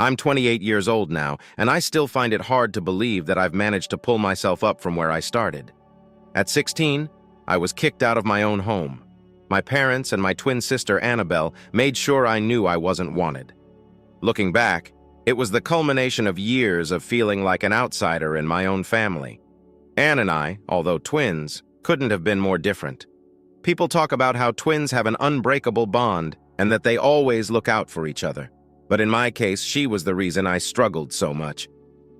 I'm 28 years old now, and I still find it hard to believe that I've managed to pull myself up from where I started. At 16, I was kicked out of my own home. My parents and my twin sister Annabelle made sure I knew I wasn't wanted. Looking back, it was the culmination of years of feeling like an outsider in my own family. Anne and I, although twins, couldn't have been more different. People talk about how twins have an unbreakable bond and that they always look out for each other. But in my case, she was the reason I struggled so much.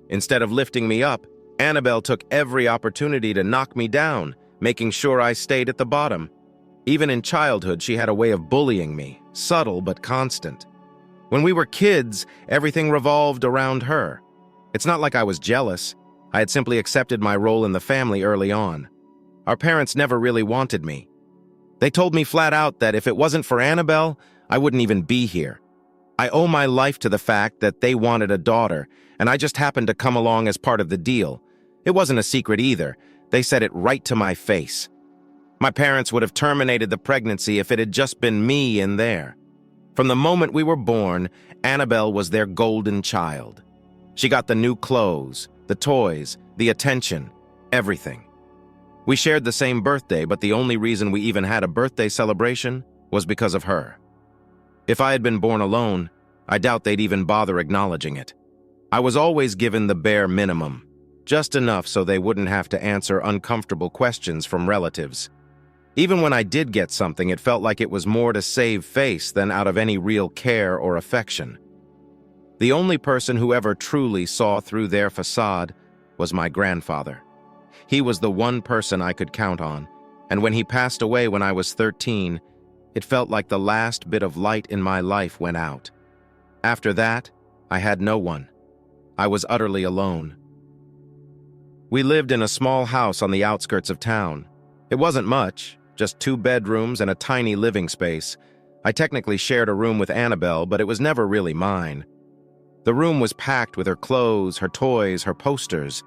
Instead of lifting me up, Annabelle took every opportunity to knock me down, making sure I stayed at the bottom. Even in childhood, she had a way of bullying me, subtle but constant. When we were kids, everything revolved around her. It's not like I was jealous. I had simply accepted my role in the family early on. Our parents never really wanted me. They told me flat out that if it wasn't for Annabelle, I wouldn't even be here. I owe my life to the fact that they wanted a daughter, and I just happened to come along as part of the deal. It wasn't a secret either. They said it right to my face. My parents would have terminated the pregnancy if it had just been me in there. From the moment we were born, Annabelle was their golden child. She got the new clothes, the toys, the attention, everything. We shared the same birthday, but the only reason we even had a birthday celebration was because of her. If I had been born alone, I doubt they'd even bother acknowledging it. I was always given the bare minimum, just enough so they wouldn't have to answer uncomfortable questions from relatives. Even when I did get something, it felt like it was more to save face than out of any real care or affection. The only person who ever truly saw through their facade was my grandfather. He was the one person I could count on, and when he passed away when I was 13, it felt like the last bit of light in my life went out. After that, I had no one. I was utterly alone. We lived in a small house on the outskirts of town. It wasn't much, just 2 bedrooms and a tiny living space. I technically shared a room with Annabelle, but it was never really mine. The room was packed with her clothes, her toys, her posters.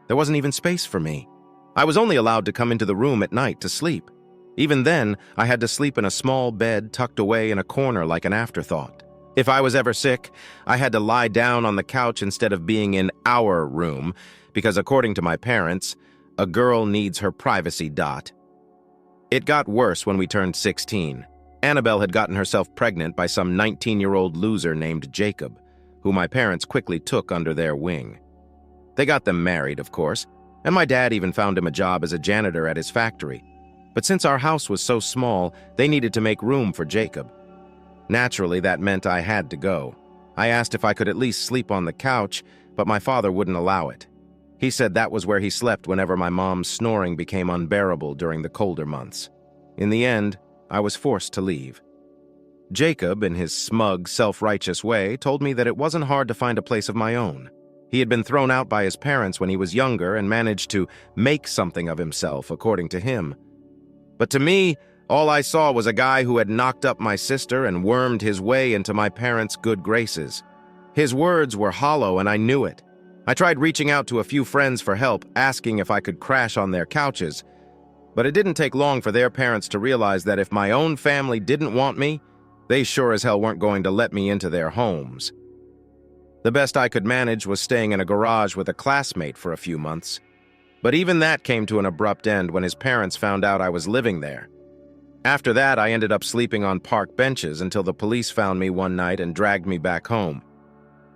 There wasn't even space for me. I was only allowed to come into the room at night to sleep. Even then, I had to sleep in a small bed tucked away in a corner like an afterthought. If I was ever sick, I had to lie down on the couch instead of being in our room, because according to my parents, a girl needs her privacy. It got worse when we turned 16. Annabelle had gotten herself pregnant by some 19-year-old loser named Jacob, who my parents quickly took under their wing. They got them married, of course, and my dad even found him a job as a janitor at his factory. But since our house was so small, they needed to make room for Jacob. Naturally, that meant I had to go. I asked if I could at least sleep on the couch, but my father wouldn't allow it. He said that was where he slept whenever my mom's snoring became unbearable during the colder months. In the end, I was forced to leave. Jacob, in his smug, self-righteous way, told me that it wasn't hard to find a place of my own. He had been thrown out by his parents when he was younger and managed to make something of himself, according to him. But to me, all I saw was a guy who had knocked up my sister and wormed his way into my parents' good graces. His words were hollow, and I knew it. I tried reaching out to a few friends for help, asking if I could crash on their couches. But it didn't take long for their parents to realize that if my own family didn't want me, they sure as hell weren't going to let me into their homes. The best I could manage was staying in a garage with a classmate for a few months. But even that came to an abrupt end when his parents found out I was living there. After that, I ended up sleeping on park benches until the police found me one night and dragged me back home.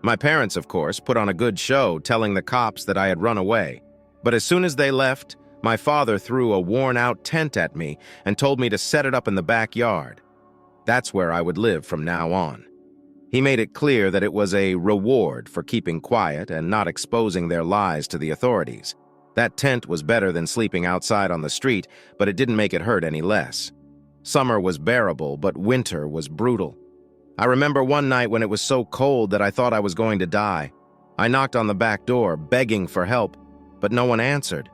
My parents, of course, put on a good show telling the cops that I had run away. But as soon as they left, my father threw a worn-out tent at me and told me to set it up in the backyard. That's where I would live from now on. He made it clear that it was a reward for keeping quiet and not exposing their lies to the authorities. That tent was better than sleeping outside on the street, but it didn't make it hurt any less. Summer was bearable, but winter was brutal. I remember one night when it was so cold that I thought I was going to die. I knocked on the back door, begging for help, but no one answered.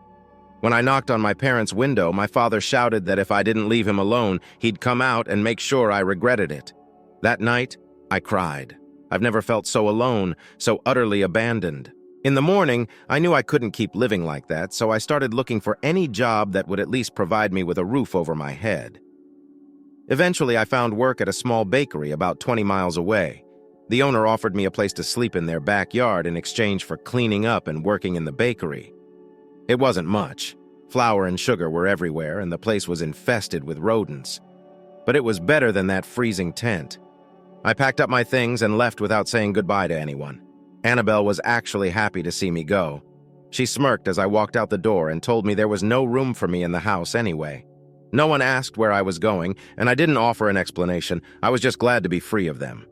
When I knocked on my parents' window, my father shouted that if I didn't leave him alone, he'd come out and make sure I regretted it. That night, I cried. I've never felt so alone, so utterly abandoned. In the morning, I knew I couldn't keep living like that, so I started looking for any job that would at least provide me with a roof over my head. Eventually, I found work at a small bakery about 20 miles away. The owner offered me a place to sleep in their backyard in exchange for cleaning up and working in the bakery. It wasn't much. Flour and sugar were everywhere, and the place was infested with rodents. But it was better than that freezing tent. I packed up my things and left without saying goodbye to anyone. Annabelle was actually happy to see me go. She smirked as I walked out the door and told me there was no room for me in the house anyway. No one asked where I was going, and I didn't offer an explanation. I was just glad to be free of them.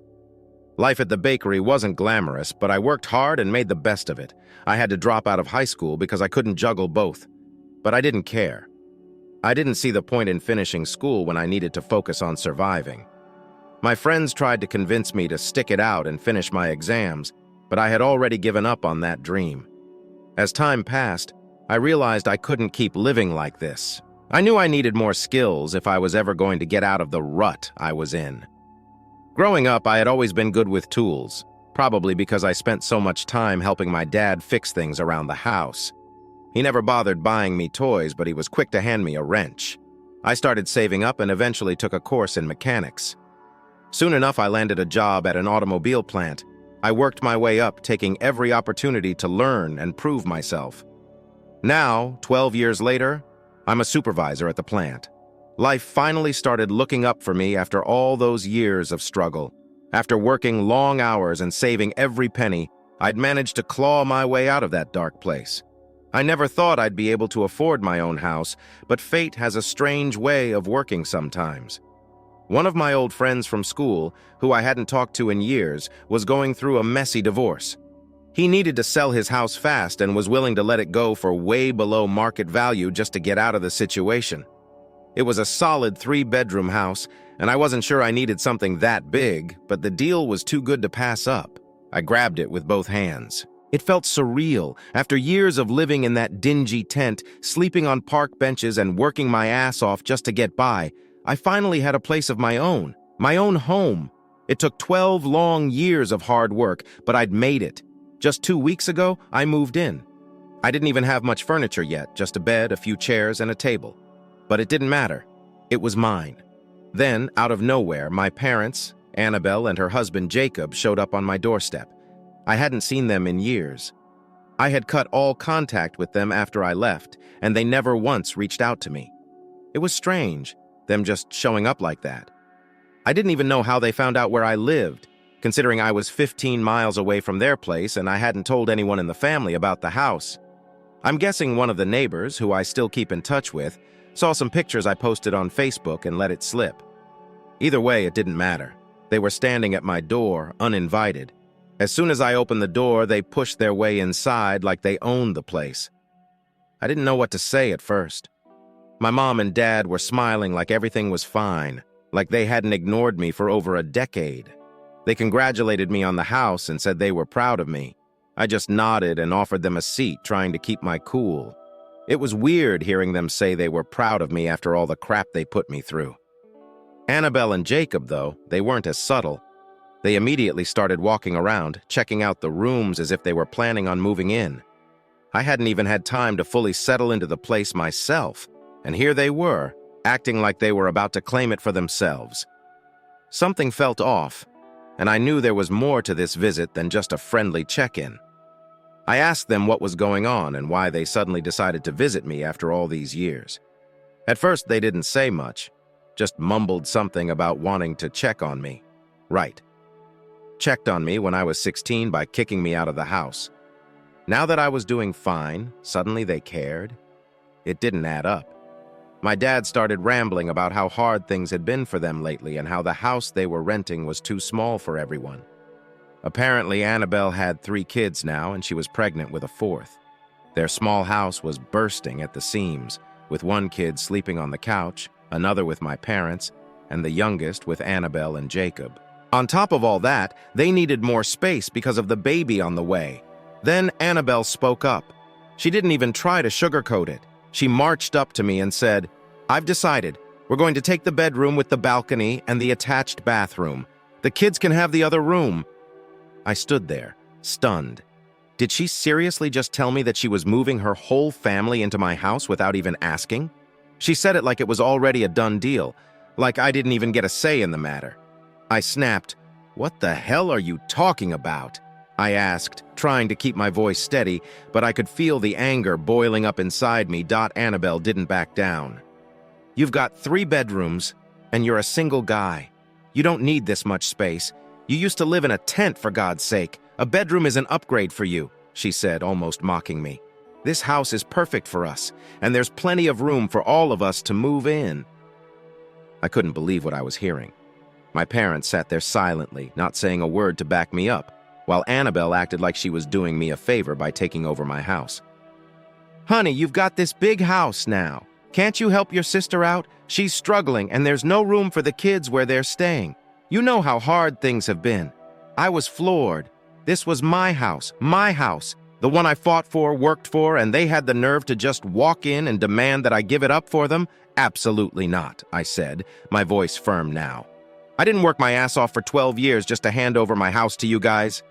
Life at the bakery wasn't glamorous, but I worked hard and made the best of it. I had to drop out of high school because I couldn't juggle both. But I didn't care. I didn't see the point in finishing school when I needed to focus on surviving. My friends tried to convince me to stick it out and finish my exams, but I had already given up on that dream. As time passed, I realized I couldn't keep living like this. I knew I needed more skills if I was ever going to get out of the rut I was in. Growing up, I had always been good with tools, probably because I spent so much time helping my dad fix things around the house. He never bothered buying me toys, but he was quick to hand me a wrench. I started saving up and eventually took a course in mechanics. Soon enough, I landed a job at an automobile plant. I worked my way up, taking every opportunity to learn and prove myself. Now, 12 years later, I'm a supervisor at the plant. Life finally started looking up for me after all those years of struggle. After working long hours and saving every penny, I'd managed to claw my way out of that dark place. I never thought I'd be able to afford my own house, but fate has a strange way of working sometimes. One of my old friends from school, who I hadn't talked to in years, was going through a messy divorce. He needed to sell his house fast and was willing to let it go for way below market value just to get out of the situation. It was a solid 3-bedroom house, and I wasn't sure I needed something that big, but the deal was too good to pass up. I grabbed it with both hands. It felt surreal. After years of living in that dingy tent, sleeping on park benches and working my ass off just to get by, I finally had a place of my own home. It took 12 long years of hard work, but I'd made it. Just 2 weeks ago, I moved in. I didn't even have much furniture yet, just a bed, a few chairs, and a table. But it didn't matter. It was mine. Then, out of nowhere, my parents, Annabelle and her husband Jacob, showed up on my doorstep. I hadn't seen them in years. I had cut all contact with them after I left, and they never once reached out to me. It was strange, them just showing up like that. I didn't even know how they found out where I lived, considering I was 15 miles away from their place and I hadn't told anyone in the family about the house. I'm guessing one of the neighbors, who I still keep in touch with, saw some pictures I posted on Facebook and let it slip. Either way, it didn't matter. They were standing at my door, uninvited. As soon as I opened the door, they pushed their way inside like they owned the place. I didn't know what to say at first. My mom and dad were smiling like everything was fine, like they hadn't ignored me for over a decade. They congratulated me on the house and said they were proud of me. I just nodded and offered them a seat, trying to keep my cool. It was weird hearing them say they were proud of me after all the crap they put me through. Annabelle and Jacob, though, they weren't as subtle. They immediately started walking around, checking out the rooms as if they were planning on moving in. I hadn't even had time to fully settle into the place myself, and here they were, acting like they were about to claim it for themselves. Something felt off, and I knew there was more to this visit than just a friendly check-in. I asked them what was going on and why they suddenly decided to visit me after all these years. At first, they didn't say much, just mumbled something about wanting to check on me. Right. Checked on me when I was 16 by kicking me out of the house. Now that I was doing fine, suddenly they cared. It didn't add up. My dad started rambling about how hard things had been for them lately and how the house they were renting was too small for everyone. Apparently, Annabelle had 3 kids now, and she was pregnant with a 4th. Their small house was bursting at the seams, with one kid sleeping on the couch, another with my parents, and the youngest with Annabelle and Jacob. On top of all that, they needed more space because of the baby on the way. Then Annabelle spoke up. She didn't even try to sugarcoat it. She marched up to me and said, "I've decided. We're going to take the bedroom with the balcony and the attached bathroom. The kids can have the other room." I stood there, stunned. Did she seriously just tell me that she was moving her whole family into my house without even asking? She said it like it was already a done deal, like I didn't even get a say in the matter. I snapped, "What the hell are you talking about?" I asked, trying to keep my voice steady, but I could feel the anger boiling up inside me. Annabelle didn't back down. "You've got 3 bedrooms, and you're a single guy. You don't need this much space. You used to live in a tent, for God's sake. A bedroom is an upgrade for you," she said, almost mocking me. "This house is perfect for us, and there's plenty of room for all of us to move in." I couldn't believe what I was hearing. My parents sat there silently, not saying a word to back me up, while Annabelle acted like she was doing me a favor by taking over my house. "Honey, you've got this big house now. Can't you help your sister out? She's struggling, and there's no room for the kids where they're staying. You know how hard things have been." I was floored. This was my house, the one I fought for, worked for, and they had the nerve to just walk in and demand that I give it up for them? "Absolutely not," I said, my voice firm now. "I didn't work my ass off for 12 years just to hand over my house to you guys."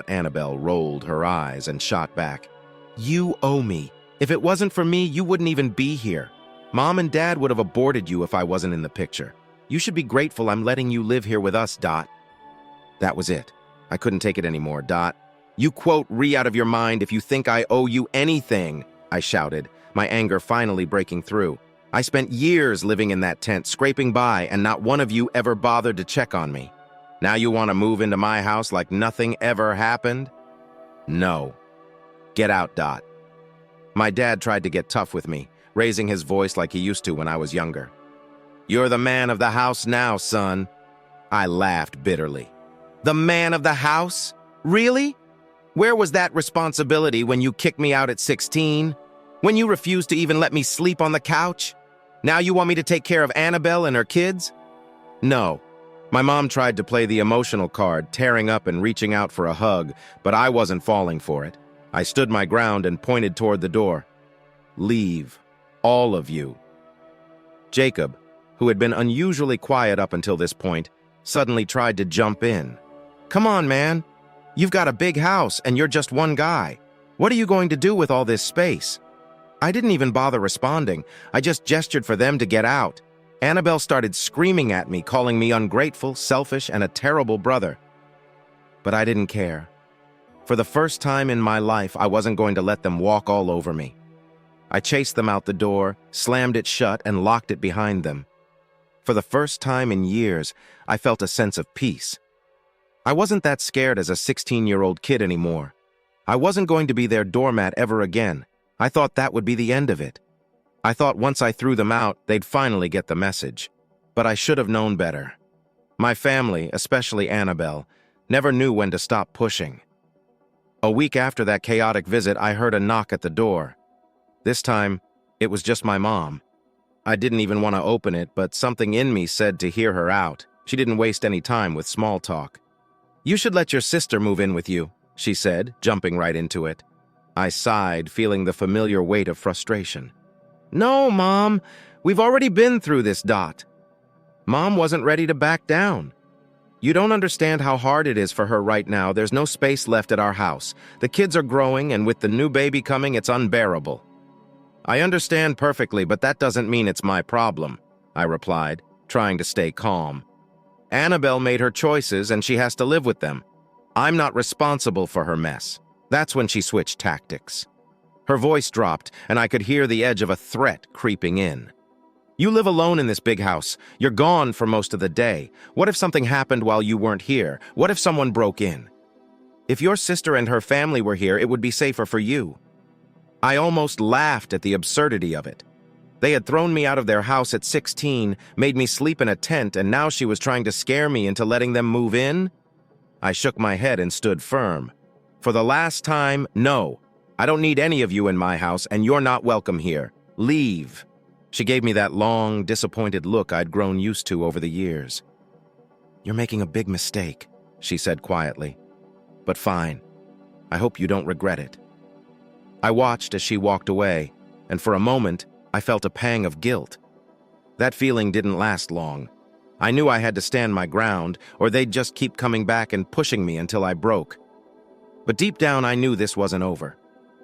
Annabelle rolled her eyes and shot back. "You owe me. If it wasn't for me, you wouldn't even be here. Mom and Dad would have aborted you if I wasn't in the picture. You should be grateful I'm letting you live here with us, That was it. I couldn't take it anymore, "You quote re out of your mind if you think I owe you anything," I shouted, my anger finally breaking through. "I spent years living in that tent, scraping by, and not one of you ever bothered to check on me. Now you want to move into my house like nothing ever happened? No. Get out, My dad tried to get tough with me, raising his voice like he used to when I was younger. "You're the man of the house now, son." I laughed bitterly. "The man of the house? Really? Where was that responsibility when you kicked me out at 16? When you refused to even let me sleep on the couch? Now you want me to take care of Annabelle and her kids?" No. My mom tried to play the emotional card, tearing up and reaching out for a hug, but I wasn't falling for it. I stood my ground and pointed toward the door. "Leave. All of you." Jacob, who had been unusually quiet up until this point, suddenly tried to jump in. "Come on, man. You've got a big house and you're just one guy. What are you going to do with all this space?" I didn't even bother responding. I just gestured for them to get out. Annabelle started screaming at me, calling me ungrateful, selfish, and a terrible brother. But I didn't care. For the first time in my life, I wasn't going to let them walk all over me. I chased them out the door, slammed it shut, and locked it behind them. For the first time in years, I felt a sense of peace. I wasn't that scared as a 16-year-old kid anymore. I wasn't going to be their doormat ever again. I thought that would be the end of it. I thought once I threw them out, they'd finally get the message. But I should have known better. My family, especially Annabelle, never knew when to stop pushing. A week after that chaotic visit, I heard a knock at the door. This time, it was just my mom. I didn't even want to open it, but something in me said to hear her out. She didn't waste any time with small talk. "You should let your sister move in with you," she said, jumping right into it. I sighed, feeling the familiar weight of frustration. "No, Mom. We've already been through this, Mom wasn't ready to back down. "You don't understand how hard it is for her right now. There's no space left at our house. The kids are growing, and with the new baby coming, it's unbearable." "I understand perfectly, but that doesn't mean it's my problem," I replied, trying to stay calm. "Annabelle made her choices, and she has to live with them. I'm not responsible for her mess." That's when she switched tactics. Her voice dropped, and I could hear the edge of a threat creeping in. "You live alone in this big house. You're gone for most of the day. What if something happened while you weren't here? What if someone broke in? If your sister and her family were here, it would be safer for you." I almost laughed at the absurdity of it. They had thrown me out of their house at 16, made me sleep in a tent, and now she was trying to scare me into letting them move in? I shook my head and stood firm. "For the last time, no. I don't need any of you in my house, and you're not welcome here. Leave." She gave me that long, disappointed look I'd grown used to over the years. "You're making a big mistake," she said quietly. "But fine. I hope you don't regret it." I watched as she walked away, and for a moment, I felt a pang of guilt. That feeling didn't last long. I knew I had to stand my ground, or they'd just keep coming back and pushing me until I broke. But deep down, I knew this wasn't over.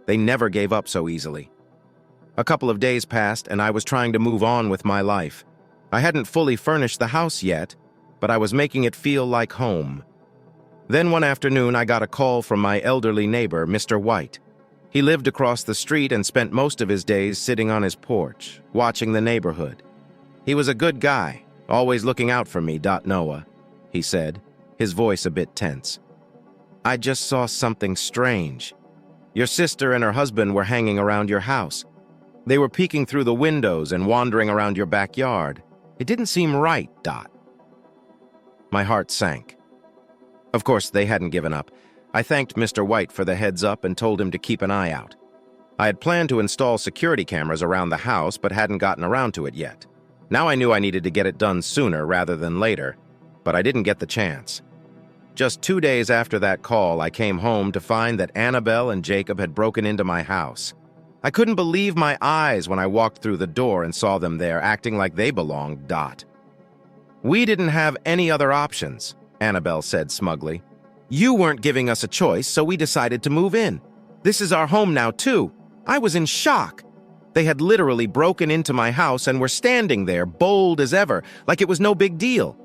They never gave up so easily. A couple of days passed, and I was trying to move on with my life. I hadn't fully furnished the house yet, but I was making it feel like home. Then one afternoon, I got a call from my elderly neighbor, Mr. White. He lived across the street and spent most of his days sitting on his porch, watching the neighborhood. He was a good guy, always looking out for me, Noah, he said, his voice a bit tense. I just saw something strange. Your sister and her husband were hanging around your house. They were peeking through the windows and wandering around your backyard. It didn't seem right, My heart sank. Of course, they hadn't given up. I thanked Mr. White for the heads up and told him to keep an eye out. I had planned to install security cameras around the house, but hadn't gotten around to it yet. Now I knew I needed to get it done sooner rather than later, but I didn't get the chance. Just 2 days after that call, I came home to find that Annabelle and Jacob had broken into my house. I couldn't believe my eyes when I walked through the door and saw them there, acting like they belonged, We didn't have any other options, Annabelle said smugly. You weren't giving us a choice, so we decided to move in. This is our home now, too. I was in shock. They had literally broken into my house and were standing there, bold as ever, like it was no big deal.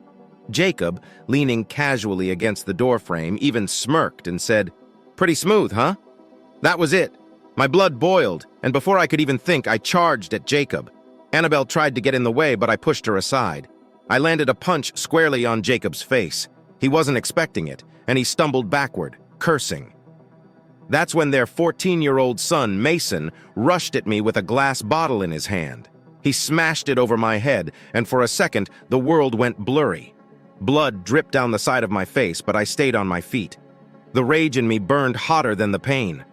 Jacob, leaning casually against the doorframe, even smirked and said, "Pretty smooth, huh?" That was it. My blood boiled, and before I could even think, I charged at Jacob. Annabelle tried to get in the way, but I pushed her aside. I landed a punch squarely on Jacob's face. He wasn't expecting it, and he stumbled backward, cursing. That's when their 14-year-old son, Mason, rushed at me with a glass bottle in his hand. He smashed it over my head, and for a second, the world went blurry. Blood dripped down the side of my face, but I stayed on my feet. The rage in me burned hotter than the pain.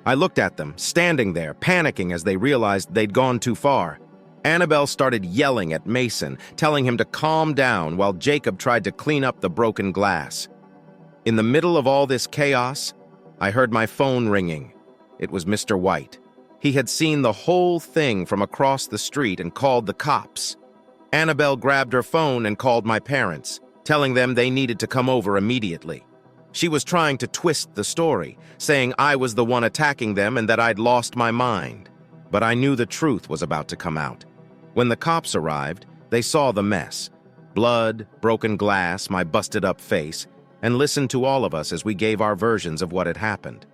I looked at them, standing there, panicking as they realized they'd gone too far. Annabelle started yelling at Mason, telling him to calm down while Jacob tried to clean up the broken glass. In the middle of all this chaos, I heard my phone ringing. It was Mr. White. He had seen the whole thing from across the street and called the cops. Annabelle grabbed her phone and called my parents, telling them they needed to come over immediately. She was trying to twist the story, saying I was the one attacking them and that I'd lost my mind. But I knew the truth was about to come out. When the cops arrived, they saw the mess. Blood, broken glass, my busted-up face, and listened to all of us as we gave our versions of what had happened.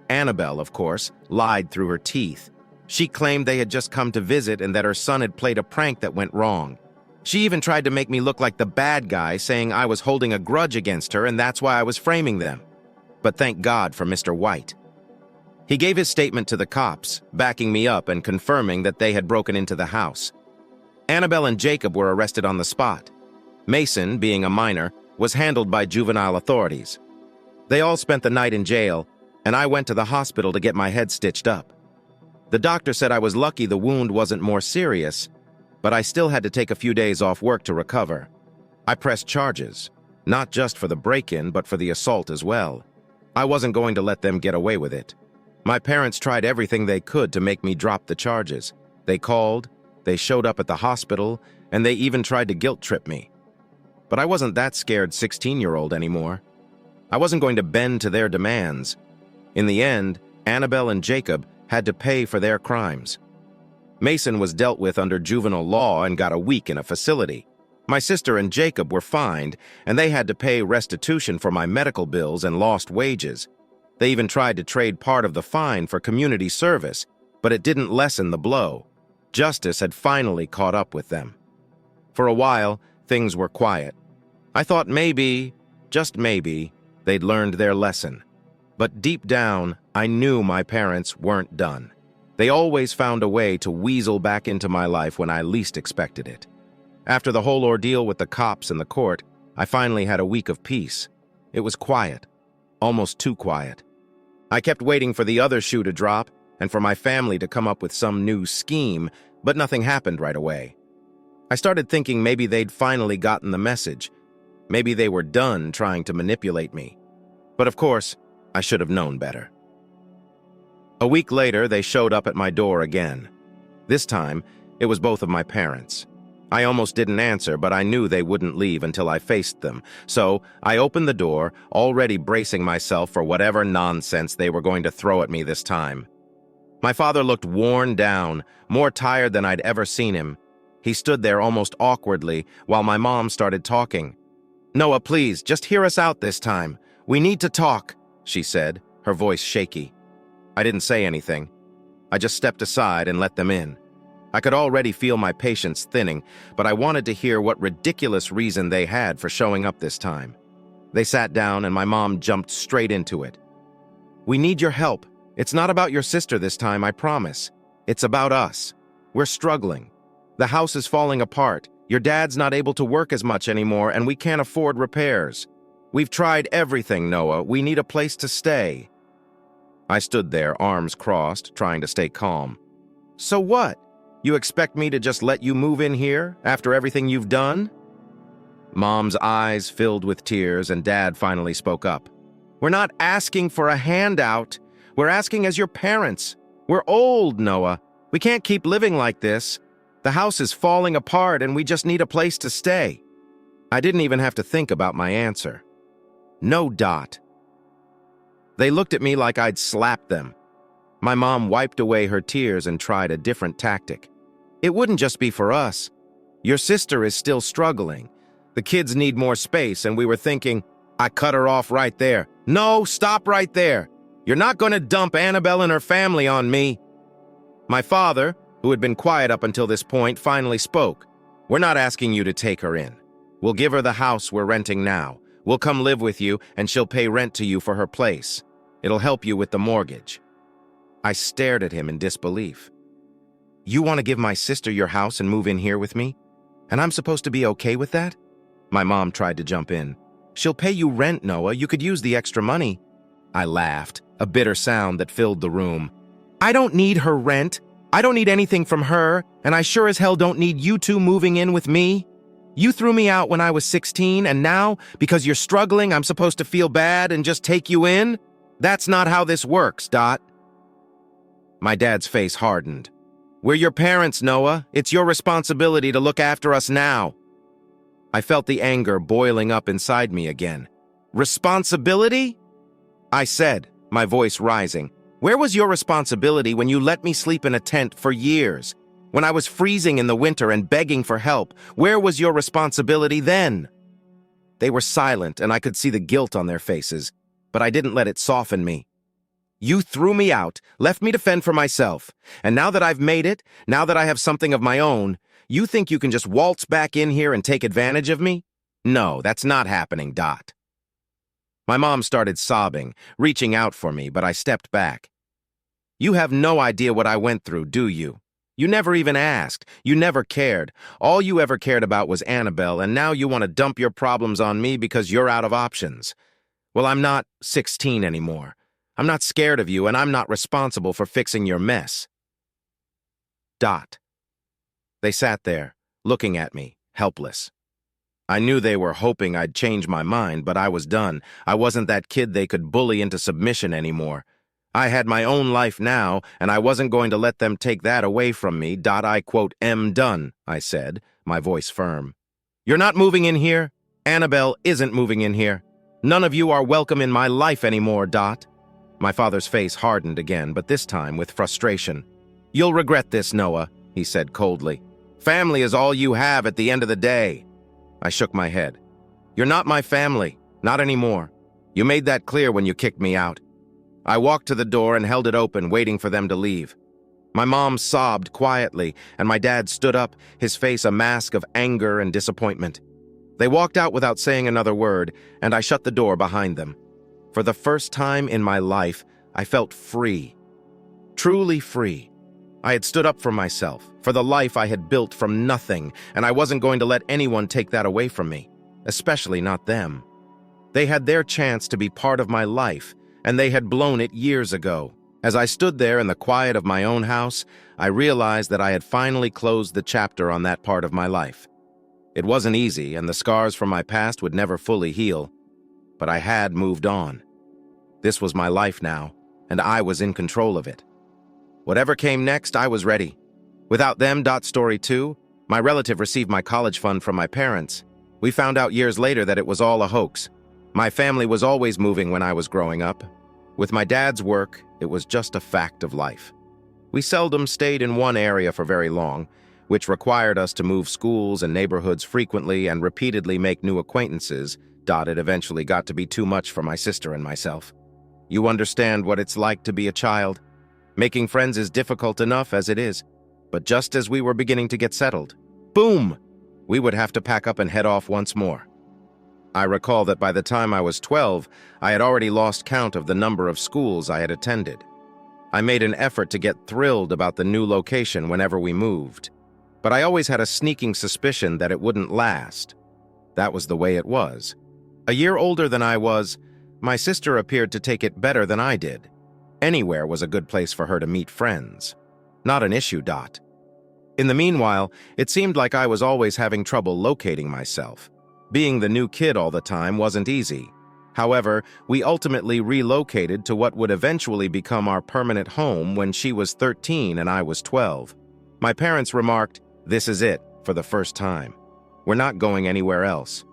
Annabelle, of course, lied through her teeth. She claimed they had just come to visit and that her son had played a prank that went wrong. She even tried to make me look like the bad guy, saying I was holding a grudge against her and that's why I was framing them. But thank God for Mr. White. He gave his statement to the cops, backing me up and confirming that they had broken into the house. Annabelle and Jacob were arrested on the spot. Mason, being a minor, was handled by juvenile authorities. They all spent the night in jail, and I went to the hospital to get my head stitched up. The doctor said I was lucky the wound wasn't more serious, but I still had to take a few days off work to recover. I pressed charges, not just for the break-in, but for the assault as well. I wasn't going to let them get away with it. My parents tried everything they could to make me drop the charges. They called, they showed up at the hospital, and they even tried to guilt-trip me. But I wasn't that scared 16-year-old anymore. I wasn't going to bend to their demands. In the end, Annabelle and Jacob had to pay for their crimes. Mason was dealt with under juvenile law and got a week in a facility. My sister and Jacob were fined, and they had to pay restitution for my medical bills and lost wages. They even tried to trade part of the fine for community service, but it didn't lessen the blow. Justice had finally caught up with them. For a while, things were quiet. I thought maybe, just maybe, they'd learned their lesson. But deep down, I knew my parents weren't done. They always found a way to weasel back into my life when I least expected it. After the whole ordeal with the cops and the court, I finally had a week of peace. It was quiet, almost too quiet. I kept waiting for the other shoe to drop and for my family to come up with some new scheme, but nothing happened right away. I started thinking maybe they'd finally gotten the message. Maybe they were done trying to manipulate me. But of course, I should have known better. A week later, they showed up at my door again. This time, it was both of my parents. I almost didn't answer, but I knew they wouldn't leave until I faced them. So I opened the door, already bracing myself for whatever nonsense they were going to throw at me this time. My father looked worn down, more tired than I'd ever seen him. He stood there almost awkwardly while my mom started talking. "Noah, please, just hear us out this time. We need to talk," she said, her voice shaky. I didn't say anything. I just stepped aside and let them in. I could already feel my patience thinning, but I wanted to hear what ridiculous reason they had for showing up this time. They sat down and my mom jumped straight into it. "We need your help. It's not about your sister this time, I promise. It's about us. We're struggling. The house is falling apart. Your dad's not able to work as much anymore, and we can't afford repairs. We've tried everything, Noah. We need a place to stay." I stood there, arms crossed, trying to stay calm. "So what? You expect me to just let you move in here after everything you've done?" Mom's eyes filled with tears, and Dad finally spoke up. "We're not asking for a handout. We're asking as your parents. We're old, Noah. We can't keep living like this. The house is falling apart and we just need a place to stay." I didn't even have to think about my answer. "No, Dot." They looked at me like I'd slapped them. My mom wiped away her tears and tried a different tactic. "It wouldn't just be for us. Your sister is still struggling. The kids need more space, and we were thinking—" I cut her off right there. "No, stop right there. You're not going to dump Annabelle and her family on me." My father, who had been quiet up until this point, finally spoke. "We're not asking you to take her in. We'll give her the house we're renting now. We'll come live with you, and she'll pay rent to you for her place. It'll help you with the mortgage." I stared at him in disbelief. "You want to give my sister your house and move in here with me? And I'm supposed to be okay with that?" My mom tried to jump in. "She'll pay you rent, Noah. You could use the extra money." I laughed, a bitter sound that filled the room. "I don't need her rent. I don't need anything from her, and I sure as hell don't need you two moving in with me. You threw me out when I was 16, and now, because you're struggling, I'm supposed to feel bad and just take you in? That's not how this works, Dot." My dad's face hardened. "We're your parents, Noah. It's your responsibility to look after us now." I felt the anger boiling up inside me again. "Responsibility?" I said, my voice rising. "Where was your responsibility when you let me sleep in a tent for years? When I was freezing in the winter and begging for help, where was your responsibility then?" They were silent, and I could see the guilt on their faces, but I didn't let it soften me. "You threw me out, left me to fend for myself, and now that I've made it, now that I have something of my own, you think you can just waltz back in here and take advantage of me? No, that's not happening, Dot." My mom started sobbing, reaching out for me, but I stepped back. "You have no idea what I went through, do you? You never even asked. You never cared. All you ever cared about was Annabelle, and now you want to dump your problems on me because you're out of options. Well, I'm not 16 anymore. I'm not scared of you, and I'm not responsible for fixing your mess." Dot. They sat there, looking at me, helpless. I knew they were hoping I'd change my mind, but I was done. I wasn't that kid they could bully into submission anymore. I had my own life now, and I wasn't going to let them take that away from me. I quote, "am done," I said, my voice firm. "You're not moving in here. Annabelle isn't moving in here. None of you are welcome in my life anymore, Dot." My father's face hardened again, but this time with frustration. "You'll regret this, Noah," he said coldly. "Family is all you have at the end of the day." I shook my head. "You're not my family, not anymore. You made that clear when you kicked me out." I walked to the door and held it open, waiting for them to leave. My mom sobbed quietly, and my dad stood up, his face a mask of anger and disappointment. They walked out without saying another word, and I shut the door behind them. For the first time in my life, I felt free. Truly free. I had stood up for myself, for the life I had built from nothing, and I wasn't going to let anyone take that away from me, especially not them. They had their chance to be part of my life, and they had blown it years ago. As I stood there in the quiet of my own house, I realized that I had finally closed the chapter on that part of my life. It wasn't easy, and the scars from my past would never fully heal, but I had moved on. This was my life now, and I was in control of it. Whatever came next, I was ready. Without them, Story 2, my relative received my college fund from my parents. We found out years later that it was all a hoax. My family was always moving when I was growing up. With my dad's work, it was just a fact of life. We seldom stayed in one area for very long. which required us to move schools and neighborhoods frequently and repeatedly make new acquaintances. It eventually got to be too much for my sister and myself. You understand what it's like to be a child? Making friends is difficult enough as it is, but just as we were beginning to get settled, boom! We would have to pack up and head off once more. I recall that by the time I was 12, I had already lost count of the number of schools I had attended. I made an effort to get thrilled about the new location whenever we moved, but I always had a sneaking suspicion that it wouldn't last. That was the way it was. A year older than I was, my sister appeared to take it better than I did. Anywhere was a good place for her to meet friends. Not an issue. In the meanwhile, it seemed like I was always having trouble locating myself. Being the new kid all the time wasn't easy. However, we ultimately relocated to what would eventually become our permanent home when she was 13 and I was 12. My parents remarked, "This is it, for the first time. We're not going anywhere else."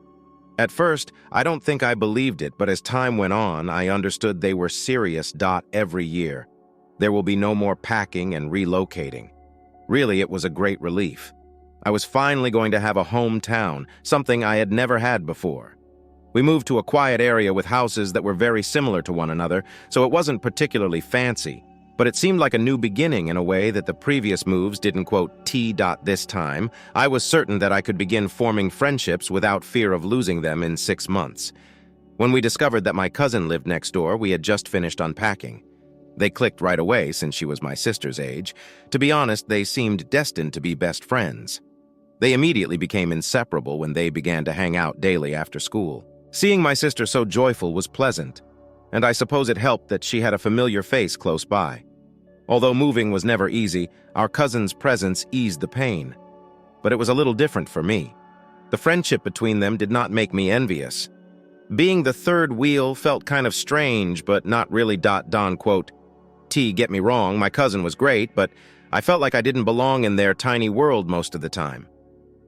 At first, I don't think I believed it, but as time went on, I understood they were serious. Every year. There will be no more packing and relocating. Really, it was a great relief. I was finally going to have a hometown, something I had never had before. We moved to a quiet area with houses that were very similar to one another, so it wasn't particularly fancy, but it seemed like a new beginning in a way that the previous moves didn't. This time, I was certain that I could begin forming friendships without fear of losing them in 6 months. When we discovered that my cousin lived next door, we had just finished unpacking. They clicked right away since she was my sister's age. To be honest, they seemed destined to be best friends. They immediately became inseparable when they began to hang out daily after school. Seeing my sister so joyful was pleasant, and I suppose it helped that she had a familiar face close by. Although moving was never easy, our cousin's presence eased the pain. But it was a little different for me. The friendship between them did not make me envious. Being the third wheel felt kind of strange, but not really. Get me wrong, my cousin was great, but I felt like I didn't belong in their tiny world most of the time.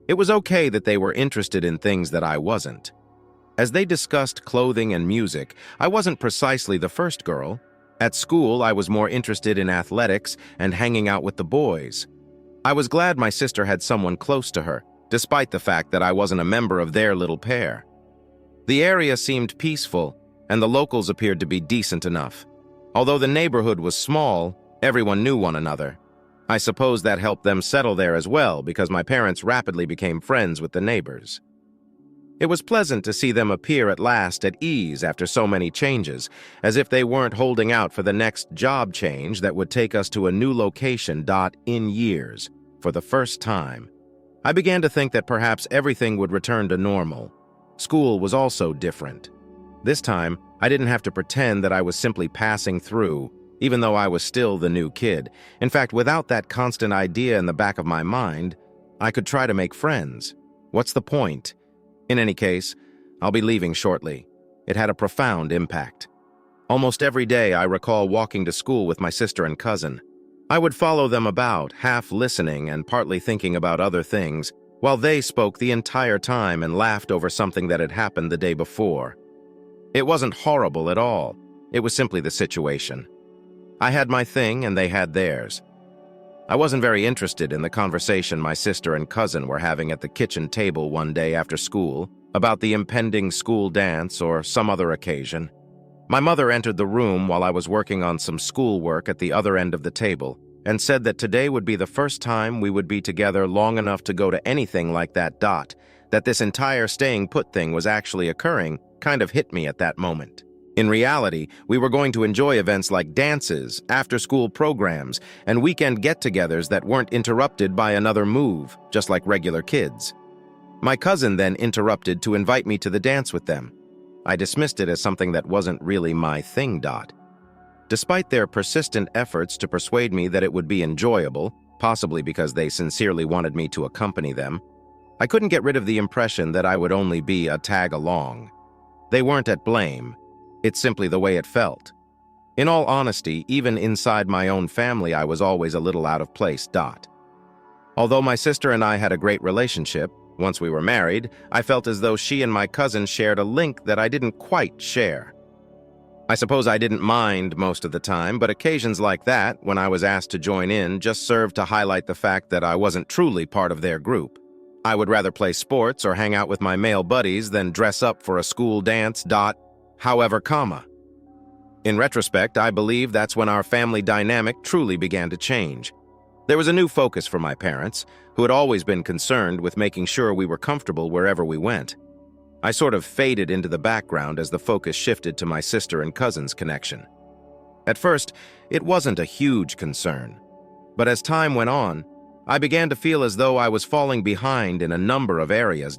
It was okay that they were interested in things that I wasn't. As they discussed clothing and music, I wasn't precisely the first girl. At school, I was more interested in athletics and hanging out with the boys. I was glad my sister had someone close to her, despite the fact that I wasn't a member of their little pair. The area seemed peaceful, and the locals appeared to be decent enough. Although the neighborhood was small, everyone knew one another. I suppose that helped them settle there as well, because my parents rapidly became friends with the neighbors. It was pleasant to see them appear at last at ease after so many changes, as if they weren't holding out for the next job change that would take us to a new location. In years, for the first time, I began to think that perhaps everything would return to normal. School was also different. This time, I didn't have to pretend that I was simply passing through, even though I was still the new kid. In fact, without that constant idea in the back of my mind, I could try to make friends. What's the point? In any case, I'll be leaving shortly. It had a profound impact. Almost every day, I recall walking to school with my sister and cousin. I would follow them about, half listening and partly thinking about other things, while they spoke the entire time and laughed over something that had happened the day before. It wasn't horrible at all. It was simply the situation. I had my thing and they had theirs. I wasn't very interested in the conversation my sister and cousin were having at the kitchen table one day after school about the impending school dance or some other occasion. My mother entered the room while I was working on some schoolwork at the other end of the table and said that today would be the first time we would be together long enough to go to anything like that. That this entire staying put thing was actually occurring kind of hit me at that moment. In reality, we were going to enjoy events like dances, after-school programs, and weekend get-togethers that weren't interrupted by another move, just like regular kids. My cousin then interrupted to invite me to the dance with them. I dismissed it as something that wasn't really my thing. Despite their persistent efforts to persuade me that it would be enjoyable, possibly because they sincerely wanted me to accompany them, I couldn't get rid of the impression that I would only be a tag-along. They weren't at blame. It's simply the way it felt. In all honesty, even inside my own family, I was always a little out of place. Although my sister and I had a great relationship, once we were married, I felt as though she and my cousin shared a link that I didn't quite share. I suppose I didn't mind most of the time, but occasions like that, when I was asked to join in, just served to highlight the fact that I wasn't truly part of their group. I would rather play sports or hang out with my male buddies than dress up for a school dance. However, in retrospect, I believe that's when our family dynamic truly began to change. There was a new focus for my parents, who had always been concerned with making sure we were comfortable wherever we went. I sort of faded into the background as the focus shifted to my sister and cousin's connection. At first, it wasn't a huge concern, but as time went on, I began to feel as though I was falling behind in a number of areas.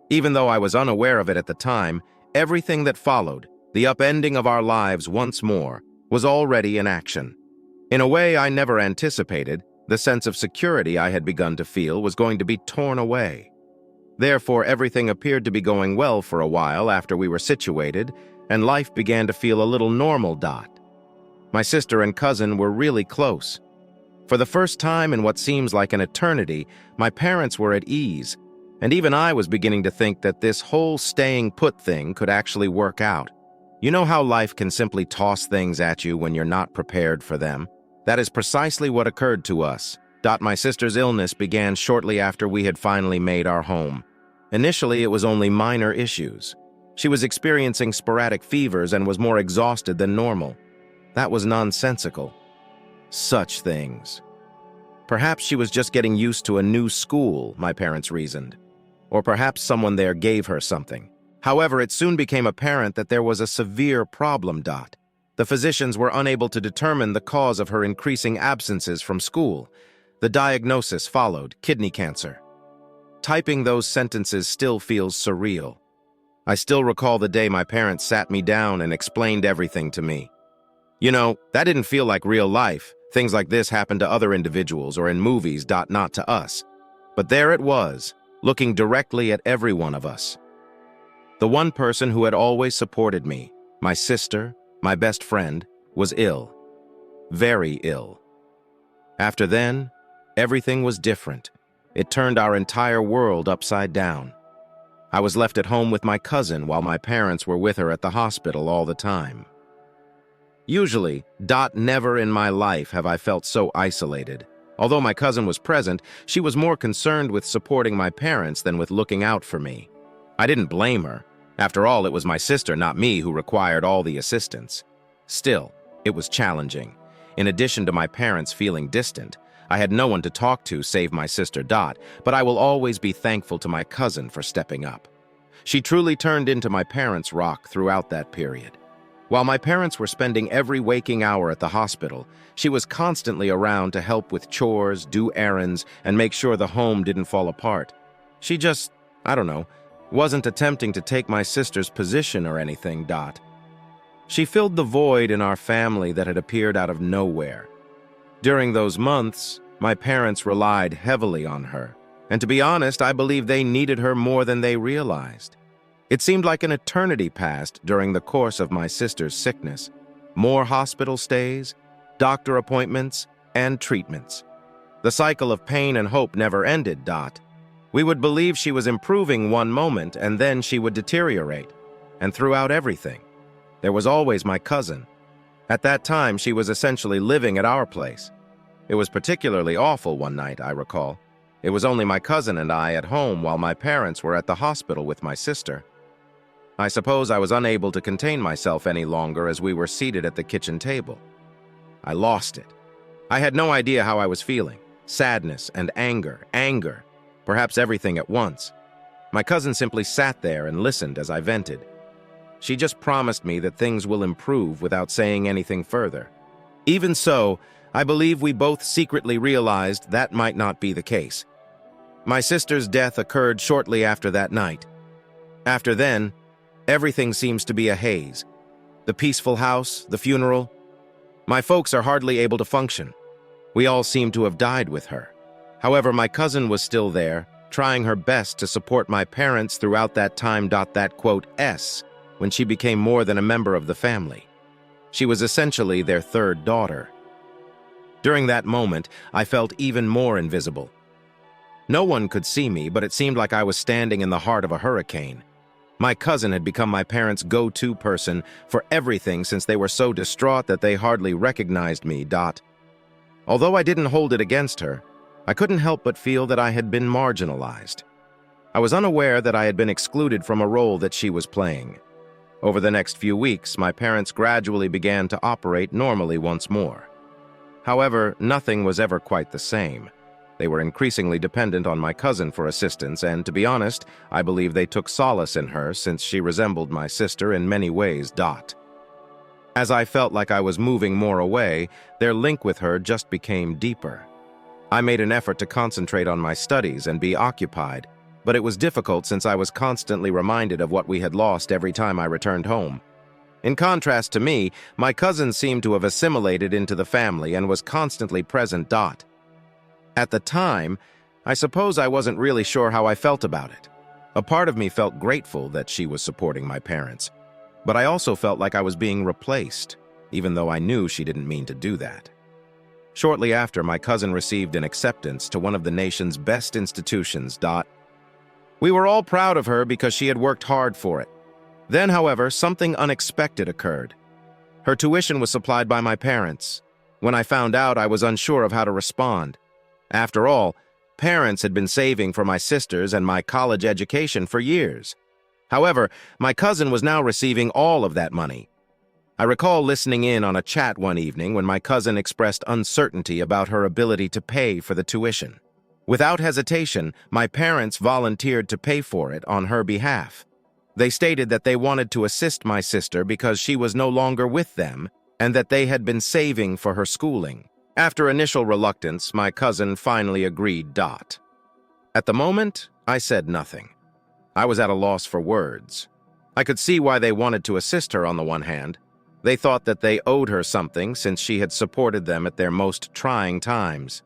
Even though I was unaware of it at the time, everything that followed, the upending of our lives once more, was already in action. In a way I never anticipated, the sense of security I had begun to feel was going to be torn away. Therefore, everything appeared to be going well for a while after we were situated, and life began to feel a little normal. My sister and cousin were really close. For the first time in what seems like an eternity, my parents were at ease, and even I was beginning to think that this whole staying put thing could actually work out. You know how life can simply toss things at you when you're not prepared for them? That is precisely what occurred to us. My sister's illness began shortly after we had finally made our home. Initially, it was only minor issues. She was experiencing sporadic fevers and was more exhausted than normal. That was nonsensical. Such things. Perhaps she was just getting used to a new school, my parents reasoned. Or perhaps someone there gave her something. However, it soon became apparent that there was a severe problem. The physicians were unable to determine the cause of her increasing absences from school. The diagnosis followed: kidney cancer. Typing those sentences still feels surreal. I still recall the day my parents sat me down and explained everything to me. You know, that didn't feel like real life. Things like this happen to other individuals or in movies, not to us. But there it was, looking directly at every one of us. The one person who had always supported me, my sister, my best friend, was ill. Very ill. After then, everything was different. It turned our entire world upside down. I was left at home with my cousin while my parents were with her at the hospital all the time. Usually, never in my life have I felt so isolated. Although my cousin was present, she was more concerned with supporting my parents than with looking out for me. I didn't blame her. After all, it was my sister, not me, who required all the assistance. Still, it was challenging. In addition to my parents feeling distant, I had no one to talk to save my sister, but I will always be thankful to my cousin for stepping up. She truly turned into my parents' rock throughout that period. While my parents were spending every waking hour at the hospital, she was constantly around to help with chores, do errands, and make sure the home didn't fall apart. She just, wasn't attempting to take my sister's position or anything. She filled the void in our family that had appeared out of nowhere. During those months, my parents relied heavily on her, and to be honest, I believe they needed her more than they realized. It seemed like an eternity passed during the course of my sister's sickness. More hospital stays, doctor appointments, and treatments. The cycle of pain and hope never ended. We would believe she was improving one moment, and then she would deteriorate. And throughout everything, there was always my cousin. At that time, she was essentially living at our place. It was particularly awful one night, I recall. It was only my cousin and I at home while my parents were at the hospital with my sister. I suppose I was unable to contain myself any longer as we were seated at the kitchen table. I lost it. I had no idea how I was feeling. Sadness and anger, perhaps everything at once. My cousin simply sat there and listened as I vented. She just promised me that things will improve without saying anything further. Even so, I believe we both secretly realized that might not be the case. My sister's death occurred shortly after that night. After then, everything seems to be a haze. The peaceful house, the funeral. My folks are hardly able to function. We all seem to have died with her. However, my cousin was still there, trying her best to support my parents throughout that time. That quote when she became more than a member of the family. She was essentially their third daughter. During that moment, I felt even more invisible. No one could see me, but it seemed like I was standing in the heart of a hurricane. My cousin had become my parents' go-to person for everything since they were so distraught that they hardly recognized me. Although I didn't hold it against her, I couldn't help but feel that I had been marginalized. I was unaware that I had been excluded from a role that she was playing. Over the next few weeks, my parents gradually began to operate normally once more. However, nothing was ever quite the same. They were increasingly dependent on my cousin for assistance, and to be honest, I believe they took solace in her since she resembled my sister in many ways. As I felt like I was moving more away, their link with her just became deeper. I made an effort to concentrate on my studies and be occupied, but it was difficult since I was constantly reminded of what we had lost every time I returned home. In contrast to me, my cousin seemed to have assimilated into the family and was constantly present. At the time, I suppose I wasn't really sure how I felt about it. A part of me felt grateful that she was supporting my parents, but I also felt like I was being replaced, even though I knew she didn't mean to do that. Shortly after, my cousin received an acceptance to one of the nation's best institutions. We were all proud of her because she had worked hard for it. Then, however, something unexpected occurred. Her tuition was supplied by my parents. When I found out, I was unsure of how to respond. After all, parents had been saving for my sisters and my college education for years. However, my cousin was now receiving all of that money. I recall listening in on a chat one evening when my cousin expressed uncertainty about her ability to pay for the tuition. Without hesitation, my parents volunteered to pay for it on her behalf. They stated that they wanted to assist my sister because she was no longer with them and that they had been saving for her schooling. After initial reluctance, my cousin finally agreed. At the moment, I said nothing. I was at a loss for words. I could see why they wanted to assist her on the one hand. They thought that they owed her something since she had supported them at their most trying times.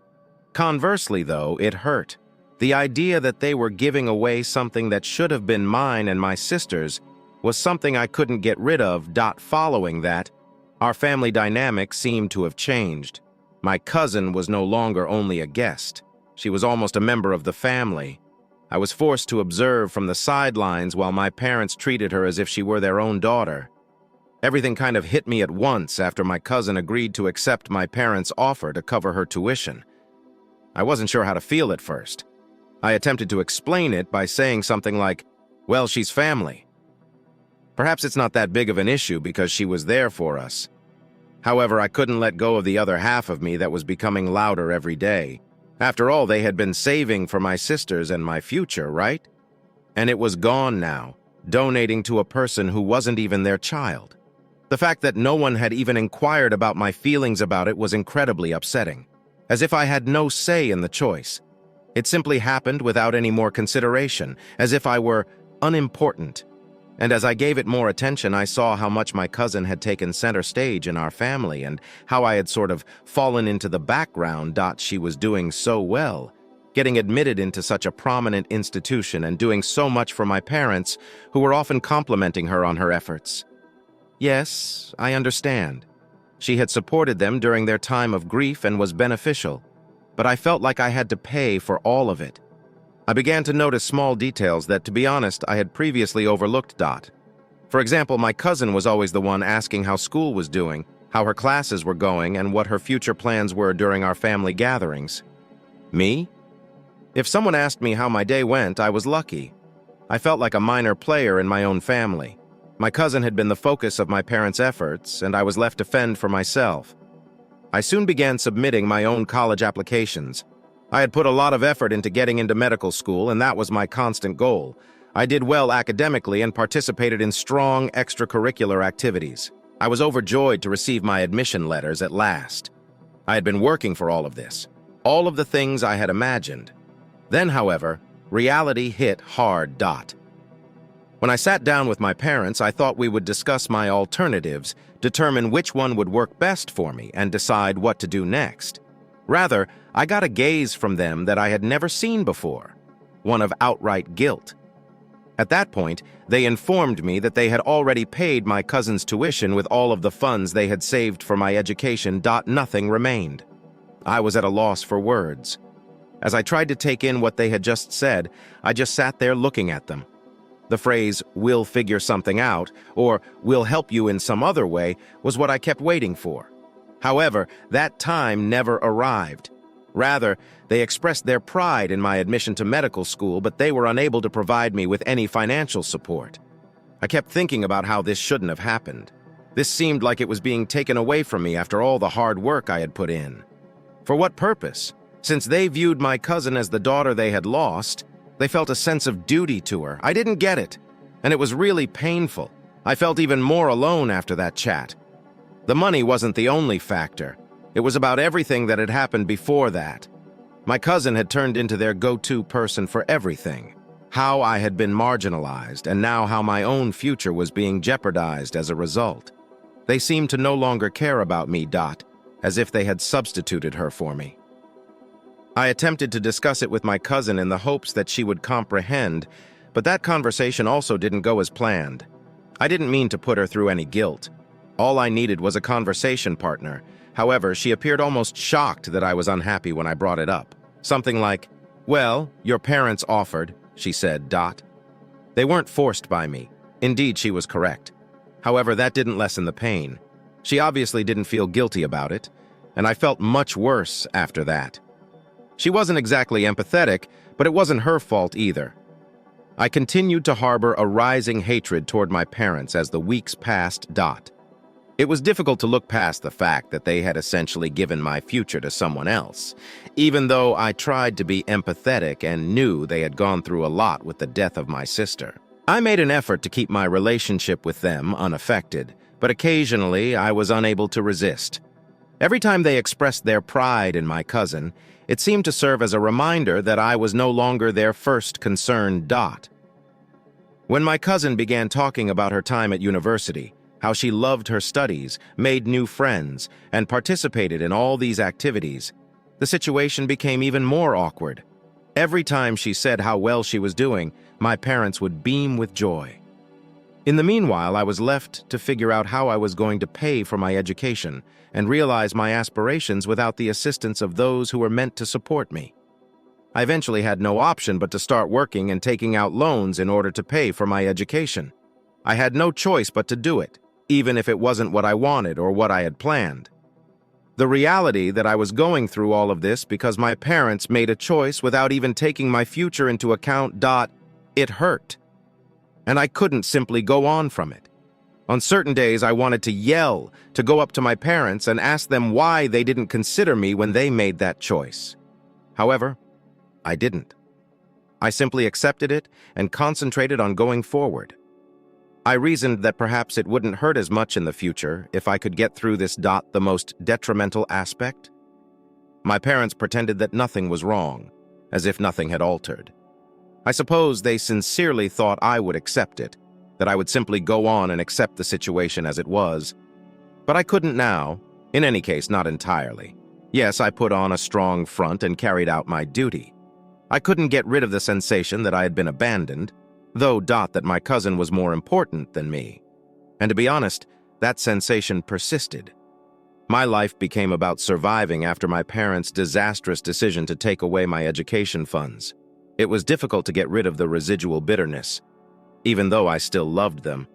Conversely, though, it hurt. The idea that they were giving away something that should have been mine and my sister's was something I couldn't get rid of. Following that, our family dynamic seemed to have changed. My cousin was no longer only a guest. She was almost a member of the family. I was forced to observe from the sidelines while my parents treated her as if she were their own daughter. Everything kind of hit me at once after my cousin agreed to accept my parents' offer to cover her tuition. I wasn't sure how to feel at first. I attempted to explain it by saying something like, "Well, she's family. Perhaps it's not that big of an issue because she was there for us." However, I couldn't let go of the other half of me that was becoming louder every day. After all, they had been saving for my sisters and my future, right? And it was gone now, donating to a person who wasn't even their child. The fact that no one had even inquired about my feelings about it was incredibly upsetting, as if I had no say in the choice. It simply happened without any more consideration, as if I were unimportant. And as I gave it more attention, I saw how much my cousin had taken center stage in our family and how I had sort of fallen into the background. She was doing so well, getting admitted into such a prominent institution and doing so much for my parents, who were often complimenting her on her efforts. Yes, I understand. She had supported them during their time of grief and was beneficial, but I felt like I had to pay for all of it. I began to notice small details that, to be honest, I had previously overlooked. For example, my cousin was always the one asking how school was doing, how her classes were going, and what her future plans were during our family gatherings. Me? If someone asked me how my day went, I was lucky. I felt like a minor player in my own family. My cousin had been the focus of my parents' efforts, and I was left to fend for myself. I soon began submitting my own college applications. I had put a lot of effort into getting into medical school, and that was my constant goal. I did well academically and participated in strong extracurricular activities. I was overjoyed to receive my admission letters at last. I had been working for all of this, all of the things I had imagined. Then, however, reality hit hard. When I sat down with my parents, I thought we would discuss my alternatives, determine which one would work best for me, and decide what to do next. Rather, I got a gaze from them that I had never seen before, one of outright guilt. At that point, they informed me that they had already paid my cousin's tuition with all of the funds they had saved for my education. Nothing remained. I was at a loss for words. As I tried to take in what they had just said, I just sat there looking at them. The phrase, "we'll figure something out," or "we'll help you in some other way," was what I kept waiting for. However, that time never arrived. Rather, they expressed their pride in my admission to medical school, but they were unable to provide me with any financial support. I kept thinking about how this shouldn't have happened. This seemed like it was being taken away from me after all the hard work I had put in. For what purpose? Since they viewed my cousin as the daughter they had lost, they felt a sense of duty to her. I didn't get it, and it was really painful. I felt even more alone after that chat. The money wasn't the only factor. It was about everything that had happened before that. My cousin had turned into their go-to person for everything. How I had been marginalized, and now how my own future was being jeopardized as a result. They seemed to no longer care about me, as if they had substituted her for me. I attempted to discuss it with my cousin in the hopes that she would comprehend, but that conversation also didn't go as planned. I didn't mean to put her through any guilt. All I needed was a conversation partner. However, she appeared almost shocked that I was unhappy when I brought it up. Something like, "Well, your parents offered," she said, They weren't forced by me. Indeed, she was correct. However, that didn't lessen the pain. She obviously didn't feel guilty about it, and I felt much worse after that. She wasn't exactly empathetic, but it wasn't her fault either. I continued to harbor a rising hatred toward my parents as the weeks passed. It was difficult to look past the fact that they had essentially given my future to someone else, even though I tried to be empathetic and knew they had gone through a lot with the death of my sister. I made an effort to keep my relationship with them unaffected, but occasionally I was unable to resist. Every time they expressed their pride in my cousin, it seemed to serve as a reminder that I was no longer their first concern. When my cousin began talking about her time at university, how she loved her studies, made new friends, and participated in all these activities, the situation became even more awkward. Every time she said how well she was doing, my parents would beam with joy. In the meanwhile, I was left to figure out how I was going to pay for my education and realize my aspirations without the assistance of those who were meant to support me. I eventually had no option but to start working and taking out loans in order to pay for my education. I had no choice but to do it, even if it wasn't what I wanted or what I had planned. The reality that I was going through all of this because my parents made a choice without even taking my future into account. It hurt. And I couldn't simply go on from it. On certain days, I wanted to yell, to go up to my parents and ask them why they didn't consider me when they made that choice. However, I didn't. I simply accepted it and concentrated on going forward. I reasoned that perhaps it wouldn't hurt as much in the future if I could get through this. The most detrimental aspect? My parents pretended that nothing was wrong, as if nothing had altered. I suppose they sincerely thought I would accept it, that I would simply go on and accept the situation as it was. But I couldn't now, in any case, not entirely. Yes, I put on a strong front and carried out my duty. I couldn't get rid of the sensation that I had been abandoned, though that my cousin was more important than me. And to be honest, that sensation persisted. My life became about surviving after my parents' disastrous decision to take away my education funds. It was difficult to get rid of the residual bitterness. Even though I still loved them,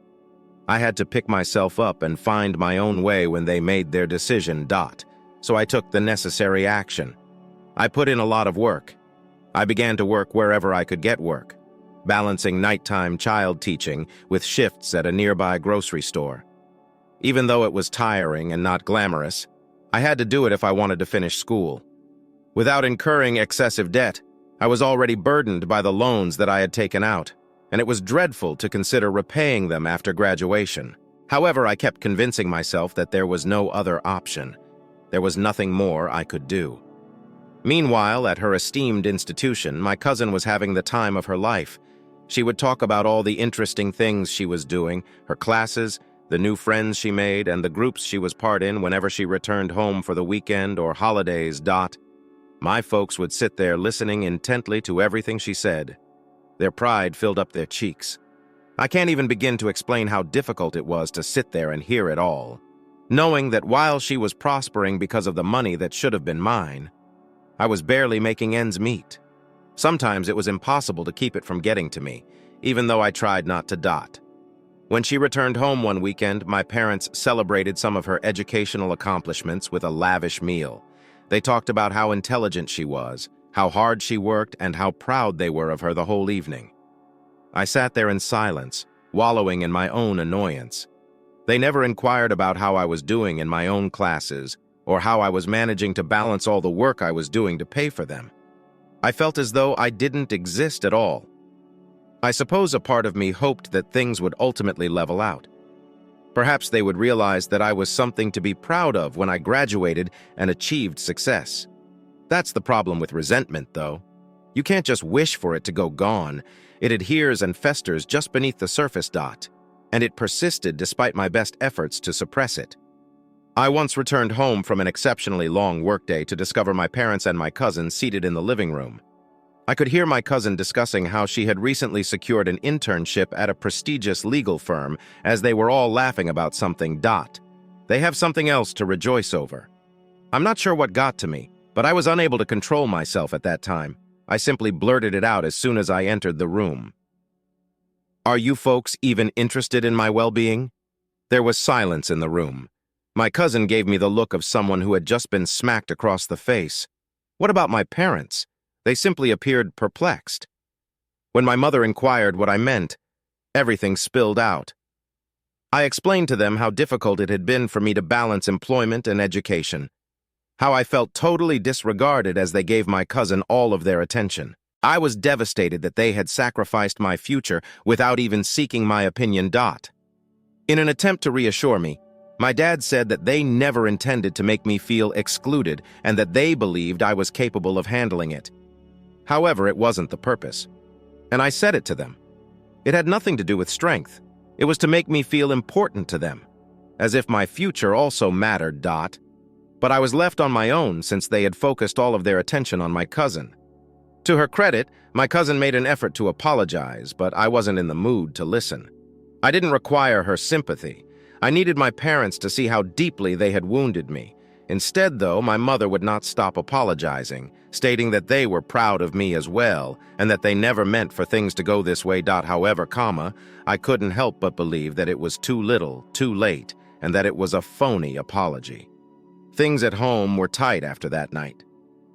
I had to pick myself up and find my own way when they made their decision. So I took the necessary action. I put in a lot of work. I began to work wherever I could get work, balancing nighttime child teaching with shifts at a nearby grocery store. Even though it was tiring and not glamorous, I had to do it if I wanted to finish school. Without incurring excessive debt, I was already burdened by the loans that I had taken out, and it was dreadful to consider repaying them after graduation. However, I kept convincing myself that there was no other option. There was nothing more I could do. Meanwhile, at her esteemed institution, my cousin was having the time of her life. She would talk about all the interesting things she was doing, her classes, the new friends she made, and the groups she was part in whenever she returned home for the weekend or holidays. My folks would sit there listening intently to everything she said. Their pride filled up their cheeks. I can't even begin to explain how difficult it was to sit there and hear it all, knowing that while she was prospering because of the money that should have been mine, I was barely making ends meet. Sometimes it was impossible to keep it from getting to me, even though I tried not to dot. When she returned home one weekend, my parents celebrated some of her educational accomplishments with a lavish meal. They talked about how intelligent she was, how hard she worked, and how proud they were of her the whole evening. I sat there in silence, wallowing in my own annoyance. They never inquired about how I was doing in my own classes, or how I was managing to balance all the work I was doing to pay for them. I felt as though I didn't exist at all. I suppose a part of me hoped that things would ultimately level out. Perhaps they would realize that I was something to be proud of when I graduated and achieved success. That's the problem with resentment, though. You can't just wish for it to go gone. It adheres and festers just beneath the surface dot, and it persisted despite my best efforts to suppress it. I once returned home from an exceptionally long workday to discover my parents and my cousin seated in the living room. I could hear my cousin discussing how she had recently secured an internship at a prestigious legal firm as they were all laughing about something. They have something else to rejoice over. I'm not sure what got to me, but I was unable to control myself at that time. I simply blurted it out as soon as I entered the room. Are you folks even interested in my well-being? There was silence in the room. My cousin gave me the look of someone who had just been smacked across the face. What about my parents? They simply appeared perplexed. When my mother inquired what I meant, everything spilled out. I explained to them how difficult it had been for me to balance employment and education, how I felt totally disregarded as they gave my cousin all of their attention. I was devastated that they had sacrificed my future without even seeking my opinion. In an attempt to reassure me, my dad said that they never intended to make me feel excluded and that they believed I was capable of handling it. However, it wasn't the purpose. And I said it to them. It had nothing to do with strength. It was to make me feel important to them, as if my future also mattered. But I was left on my own since they had focused all of their attention on my cousin. To her credit, my cousin made an effort to apologize, but I wasn't in the mood to listen. I didn't require her sympathy. I needed my parents to see how deeply they had wounded me. Instead, though, my mother would not stop apologizing, stating that they were proud of me as well, and that they never meant for things to go this way. However, I couldn't help but believe that it was too little, too late, and that it was a phony apology. Things at home were tight after that night.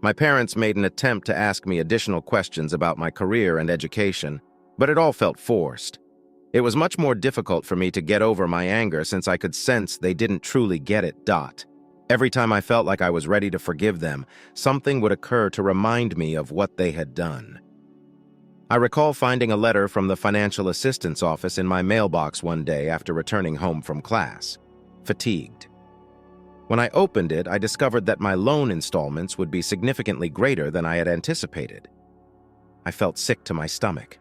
My parents made an attempt to ask me additional questions about my career and education, but it all felt forced. It was much more difficult for me to get over my anger since I could sense they didn't truly get it. Every time I felt like I was ready to forgive them, something would occur to remind me of what they had done. I recall finding a letter from the financial assistance office in my mailbox one day after returning home from class, fatigued. When I opened it, I discovered that my loan installments would be significantly greater than I had anticipated. I felt sick to my stomach.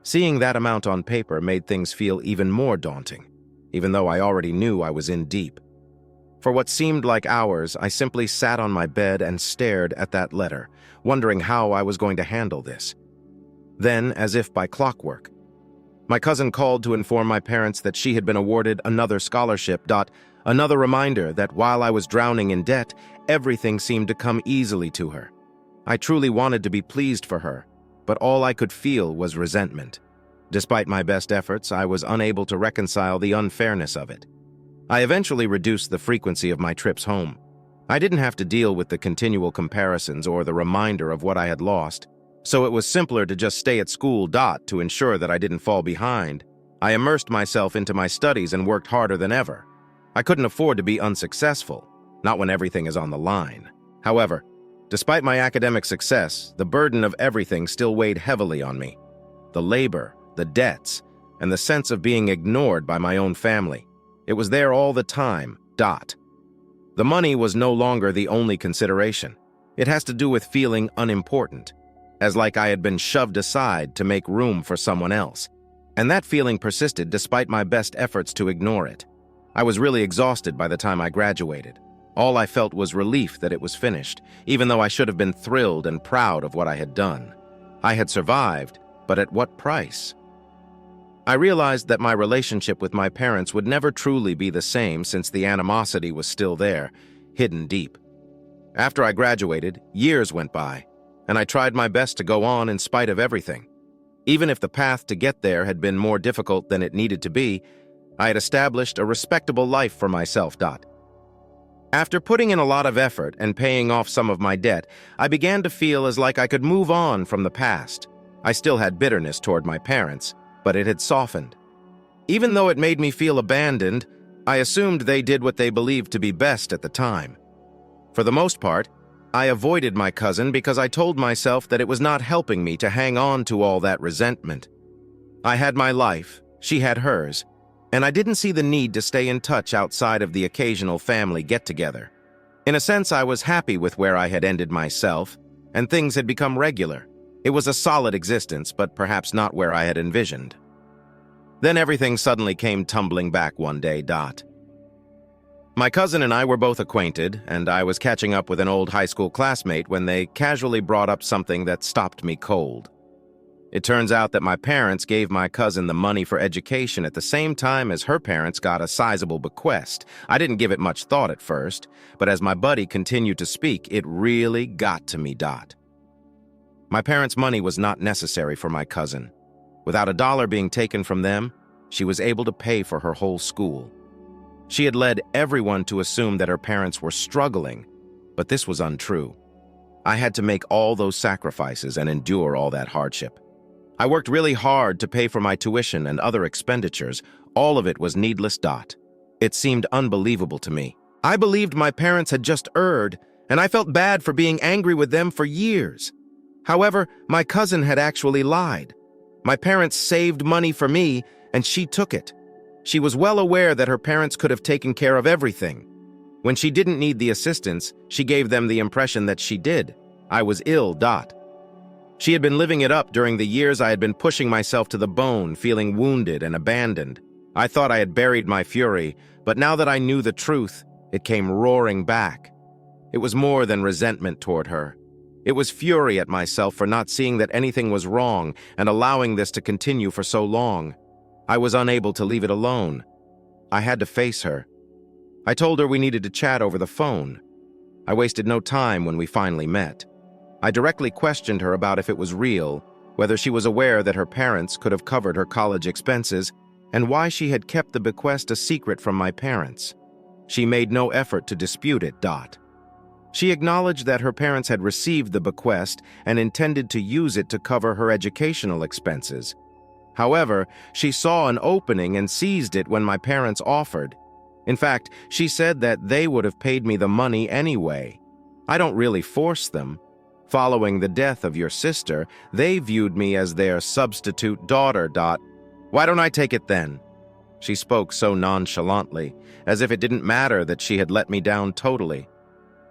Seeing that amount on paper made things feel even more daunting, even though I already knew I was in deep. For what seemed like hours, I simply sat on my bed and stared at that letter, wondering how I was going to handle this. Then, as if by clockwork, my cousin called to inform my parents that she had been awarded another scholarship. Another reminder that while I was drowning in debt, everything seemed to come easily to her. I truly wanted to be pleased for her, but all I could feel was resentment. Despite my best efforts, I was unable to reconcile the unfairness of it. I eventually reduced the frequency of my trips home. I didn't have to deal with the continual comparisons or the reminder of what I had lost, so it was simpler to just stay at school. To ensure that I didn't fall behind, I immersed myself into my studies and worked harder than ever. I couldn't afford to be unsuccessful, not when everything is on the line. However, despite my academic success, the burden of everything still weighed heavily on me. The labor, the debts, and the sense of being ignored by my own family. It was there all the time. The money was no longer the only consideration. It has to do with feeling unimportant, as like I had been shoved aside to make room for someone else. And that feeling persisted despite my best efforts to ignore it. I was really exhausted by the time I graduated. All I felt was relief that it was finished, even though I should have been thrilled and proud of what I had done. I had survived, but at what price? I realized that my relationship with my parents would never truly be the same since the animosity was still there, hidden deep. After I graduated, years went by, and I tried my best to go on in spite of everything. Even if the path to get there had been more difficult than it needed to be, I had established a respectable life for myself. After putting in a lot of effort and paying off some of my debt, I began to feel as like I could move on from the past. I still had bitterness toward my parents, but it had softened. Even though it made me feel abandoned, I assumed they did what they believed to be best at the time. For the most part, I avoided my cousin because I told myself that it was not helping me to hang on to all that resentment. I had my life, she had hers, and I didn't see the need to stay in touch outside of the occasional family get-together. In a sense, I was happy with where I had ended myself, and things had become regular. It was a solid existence, but perhaps not where I had envisioned. Then everything suddenly came tumbling back one day. My cousin and I were both acquainted, and I was catching up with an old high school classmate when they casually brought up something that stopped me cold. It turns out that my parents gave my cousin the money for education at the same time as her parents got a sizable bequest. I didn't give it much thought at first, but as my buddy continued to speak, it really got to me. My parents' money was not necessary for my cousin. Without a dollar being taken from them, she was able to pay for her whole school. She had led everyone to assume that her parents were struggling, but this was untrue. I had to make all those sacrifices and endure all that hardship. I worked really hard to pay for my tuition and other expenditures. All of it was needless. It seemed unbelievable to me. I believed my parents had just erred, and I felt bad for being angry with them for years. However, my cousin had actually lied. My parents saved money for me, and she took it. She was well aware that her parents could have taken care of everything. When she didn't need the assistance, she gave them the impression that she did. I was ill. She had been living it up during the years I had been pushing myself to the bone, feeling wounded and abandoned. I thought I had buried my fury, but now that I knew the truth, it came roaring back. It was more than resentment toward her. It was fury at myself for not seeing that anything was wrong and allowing this to continue for so long. I was unable to leave it alone. I had to face her. I told her we needed to chat over the phone. I wasted no time when we finally met. I directly questioned her about if it was real, whether she was aware that her parents could have covered her college expenses, and why she had kept the bequest a secret from my parents. She made no effort to dispute it. She acknowledged that her parents had received the bequest and intended to use it to cover her educational expenses. However, she saw an opening and seized it when my parents offered. In fact, she said that they would have paid me the money anyway. I don't really force them. Following the death of your sister, they viewed me as their substitute daughter. Why don't I take it then? She spoke so nonchalantly, as if it didn't matter that she had let me down totally.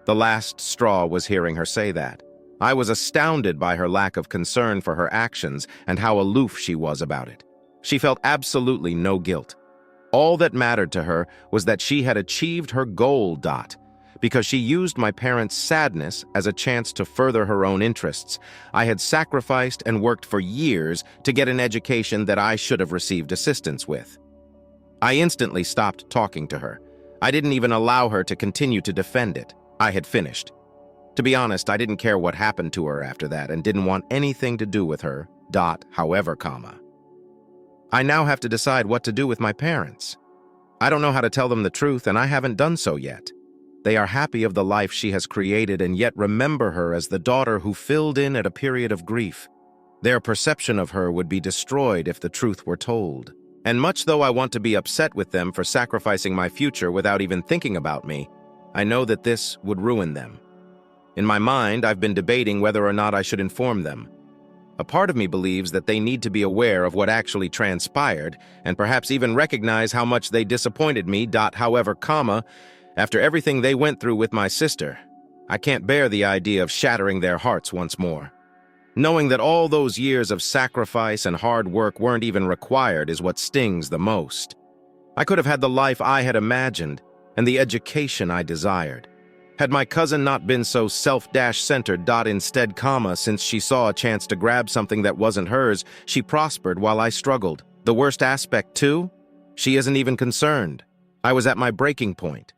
The last straw was hearing her say that. I was astounded by her lack of concern for her actions and how aloof she was about it. She felt absolutely no guilt. All that mattered to her was that she had achieved her goal. Because she used my parents' sadness as a chance to further her own interests. I had sacrificed and worked for years to get an education that I should have received assistance with. I instantly stopped talking to her. I didn't even allow her to continue to defend it. I had finished. To be honest, I didn't care what happened to her after that and didn't want anything to do with her. However, I now have to decide what to do with my parents. I don't know how to tell them the truth, and I haven't done so yet. They are happy of the life she has created and yet remember her as the daughter who filled in at a period of grief. Their perception of her would be destroyed if the truth were told. And much though I want to be upset with them for sacrificing my future without even thinking about me, I know that this would ruin them. In my mind, I've been debating whether or not I should inform them. A part of me believes that they need to be aware of what actually transpired and perhaps even recognize how much they disappointed me. However, after everything they went through with my sister, I can't bear the idea of shattering their hearts once more. Knowing that all those years of sacrifice and hard work weren't even required is what stings the most. I could have had the life I had imagined and the education I desired. Had my cousin not been so self-centered. Instead, since she saw a chance to grab something that wasn't hers, she prospered while I struggled. The worst aspect, too? She isn't even concerned. I was at my breaking point.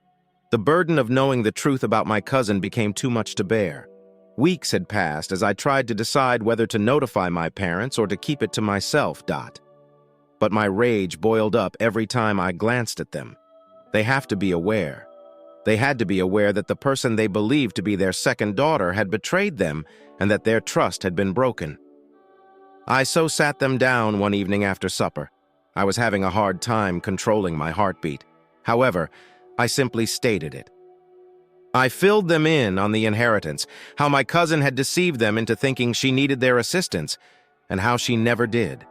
The burden of knowing the truth about my cousin became too much to bear. Weeks had passed as I tried to decide whether to notify my parents or to keep it to myself. But my rage boiled up every time I glanced at them. They have to be aware. They had to be aware that the person they believed to be their second daughter had betrayed them and that their trust had been broken. I so sat them down one evening after supper. I was having a hard time controlling my heartbeat. However, I simply stated it. I filled them in on the inheritance, how my cousin had deceived them into thinking she needed their assistance, and how she never did.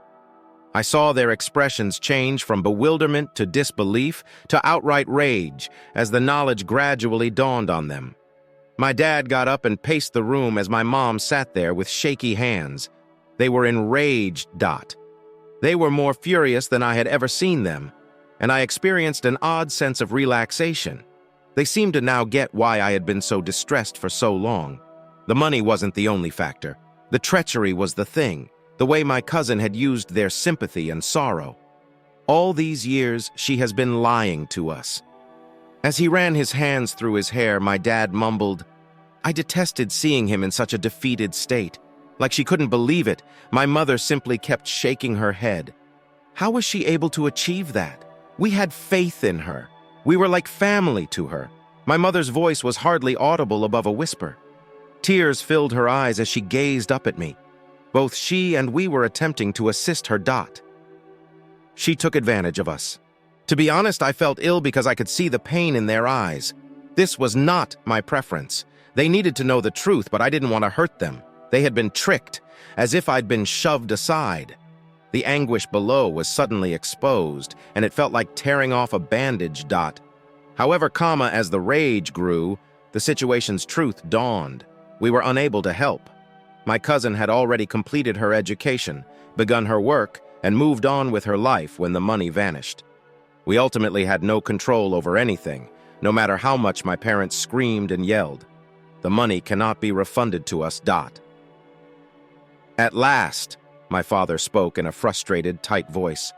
I saw their expressions change from bewilderment to disbelief to outright rage as the knowledge gradually dawned on them. My dad got up and paced the room as my mom sat there with shaky hands. They were enraged. They were more furious than I had ever seen them, and I experienced an odd sense of relaxation. They seemed to now get why I had been so distressed for so long. The money wasn't the only factor. The treachery was the thing, the way my cousin had used their sympathy and sorrow. All these years, she has been lying to us. As he ran his hands through his hair, my dad mumbled, "I detested seeing him in such a defeated state." Like she couldn't believe it, my mother simply kept shaking her head. How was she able to achieve that? We had faith in her. We were like family to her. My mother's voice was hardly audible above a whisper. Tears filled her eyes as she gazed up at me. Both she and we were attempting to assist her. She took advantage of us. To be honest, I felt ill because I could see the pain in their eyes. This was not my preference. They needed to know the truth, but I didn't want to hurt them. They had been tricked, as if I'd been shoved aside. The anguish below was suddenly exposed, and it felt like tearing off a bandage. However, as the rage grew, the situation's truth dawned. We were unable to help. My cousin had already completed her education, begun her work, and moved on with her life when the money vanished. We ultimately had no control over anything, no matter how much my parents screamed and yelled. The money cannot be refunded to us. At last, my father spoke in a frustrated, tight voice.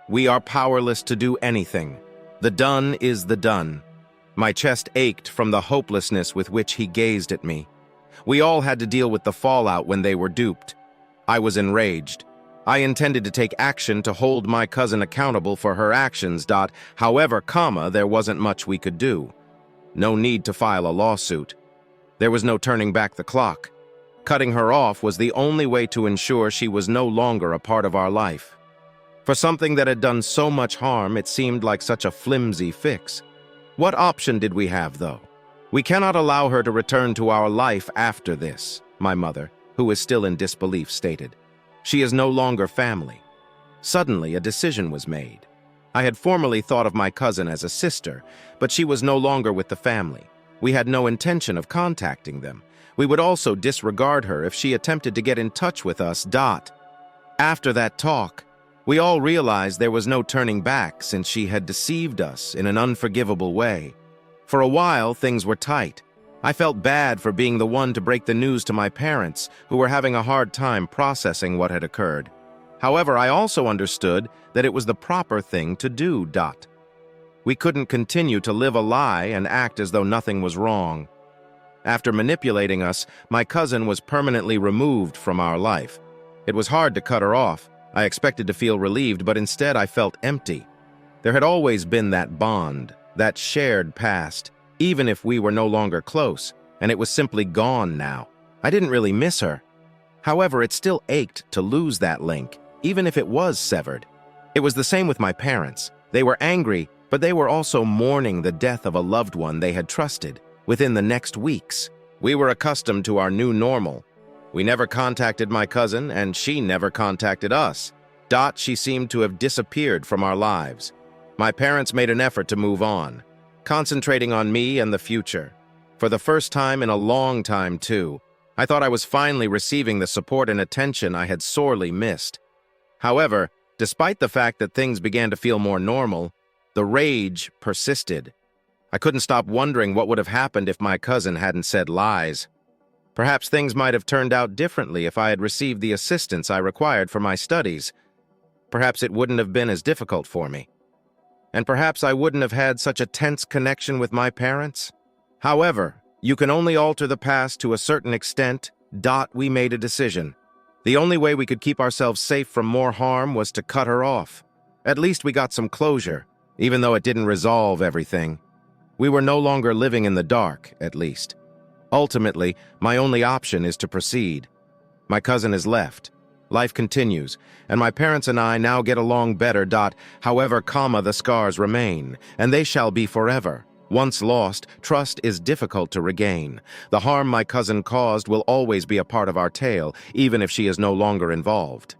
We are powerless to do anything. The done is the done. My chest ached from the hopelessness with which he gazed at me. We all had to deal with the fallout when they were duped. I was enraged. I intended to take action to hold my cousin accountable for her actions. However, there wasn't much we could do. No need to file a lawsuit. There was no turning back the clock. Cutting her off was the only way to ensure she was no longer a part of our life. For something that had done so much harm, it seemed like such a flimsy fix. What option did we have, though? We cannot allow her to return to our life after this, my mother, who is still in disbelief, stated. She is no longer family. Suddenly, a decision was made. I had formerly thought of my cousin as a sister, but she was no longer with the family. We had no intention of contacting them. We would also disregard her if she attempted to get in touch with us. After that talk, we all realized there was no turning back since she had deceived us in an unforgivable way. For a while, things were tight. I felt bad for being the one to break the news to my parents, who were having a hard time processing what had occurred. However, I also understood that it was the proper thing to do. We couldn't continue to live a lie and act as though nothing was wrong. After manipulating us, my cousin was permanently removed from our life. It was hard to cut her off. I expected to feel relieved, but instead I felt empty. There had always been that bond, that shared past, even if we were no longer close, and it was simply gone now. I didn't really miss her. However, it still ached to lose that link, even if it was severed. It was the same with my parents. They were angry, but they were also mourning the death of a loved one they had trusted. Within the next weeks, we were accustomed to our new normal. We never contacted my cousin, and she never contacted us. She seemed to have disappeared from our lives. My parents made an effort to move on, concentrating on me and the future. For the first time in a long time, too, I thought I was finally receiving the support and attention I had sorely missed. However, despite the fact that things began to feel more normal, the rage persisted. I couldn't stop wondering what would have happened if my cousin hadn't said lies. Perhaps things might have turned out differently if I had received the assistance I required for my studies. Perhaps it wouldn't have been as difficult for me. And perhaps I wouldn't have had such a tense connection with my parents. However, You can only alter the past to a certain extent. We made a decision. The only way we could keep ourselves safe from more harm was to cut her off. At least we got some closure, even though it didn't resolve everything. We were no longer living in the dark, at least. Ultimately, my only option is to proceed. My cousin has left. Life continues, and my parents and I now get along better. However, the scars remain, and they shall be forever. Once lost, trust is difficult to regain. The harm my cousin caused will always be a part of our tale, even if she is no longer involved.